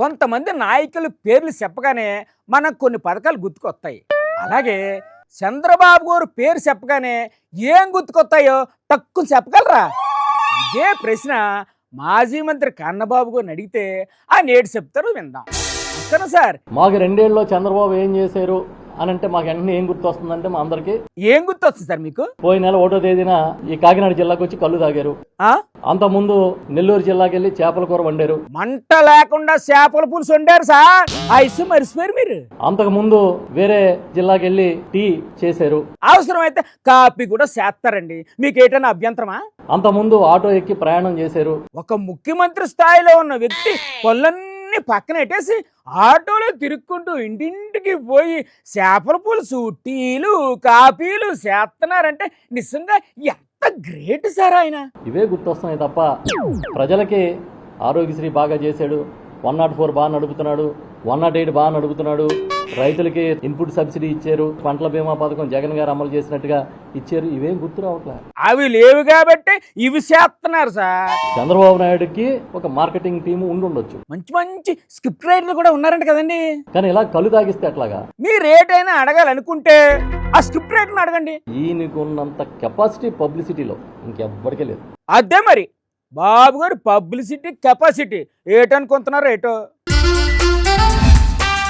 కొంతమంది నాయకుల పేర్లు చెప్పగానే మనకు కొన్ని పథకాలు గుర్తుకొస్తాయి. అలాగే చంద్రబాబు గారు పేరు చెప్పగానే ఏం గుర్తుకొస్తాయో తక్కువ చెప్పగలరా? ఇదే ప్రశ్న మాజీ మంత్రి కన్నబాబు గారిని అడిగితే ఆయన ఏడు చెప్తారో విందాం. నమస్కారం సార్. మాకు 2 ఏళ్ళలో చంద్రబాబు ఏం చేశారు అని అంటే మాకు వెంటనే ఏం గుర్తొస్తుందంటే మా అందరికి ఏం గుర్తొస్తుంది సార్ మీకు? పోయిన నెల 1వ తేదీన ఈ కాకినాడ జిల్లాకు వచ్చి కళ్ళు తాగారు. అంతకుముందు నెల్లూరు జిల్లాకి వెళ్ళి చేపల కూర వండారు. మంట లేకుండా చేపల పులుసు వండారు సార్. ఆ ఇసు మరిసిపోయారు మీరు. అంతకు ముందు వేరే జిల్లాకి వెళ్ళి టీ చేశారు. అవసరమైతే కాపీ కూడా చేస్తారండి. మీకు ఏటైనా అభ్యంతరమా? అంతకుముందు ఆటో ఎక్కి ప్రయాణం చేశారు. ఒక ముఖ్యమంత్రి స్థాయిలో ఉన్న వ్యక్తి పొల్లన్నీ పక్కన పెట్టేసి ఆటోలో తిరుక్కుంటూ ఇంటింటికి పోయి చేపల పులుసు, టీలు, కాపీలు చేస్తున్నారంటే నిజంగా ఎంత గ్రేట్ సార్ ఆయన. ఇవే గుర్తొస్తున్నాయి తప్ప ప్రజలకి ఆరోగ్యశ్రీ బాగా చేశాడు, 104 బాగా నడుపుతున్నాడు, 108 బాగా నడుపుతున్నాడు, రైతులకి ఇన్పుట్ సబ్సిడీ ఇచ్చారు, పంటల బీమా పథకం జగన్ గారు అమలు చేసినట్టుగా ఇచ్చారు. ఇవేం గుర్తు రావట్లే. అవి లేవు కాబట్టి ఇవి చేస్తున్నారు సార్. చంద్రబాబు నాయుడుకి ఒక మార్కెటింగ్ టీము ఉండొచ్చు, మంచి మంచి స్క్రిప్ట్ రైటర్లు కూడా ఉన్నారంట కదండి. కానీ ఇలా కళ్ళు తాగిస్తే ఎట్లాగా? మీరు రేటైనా అడగాలనుకుంటే ఆ స్క్రిప్ట్ రైటర్ని అడగండి. ఈయనకున్నంత కెపాసిటీ పబ్లిసిటీలో ఇంకెవ్వరికీ లేదు. అదే మరి బాబు గారు పబ్లిసిటీ కెపాసిటీ ఏటనుకుంటున్నారు ఏటో.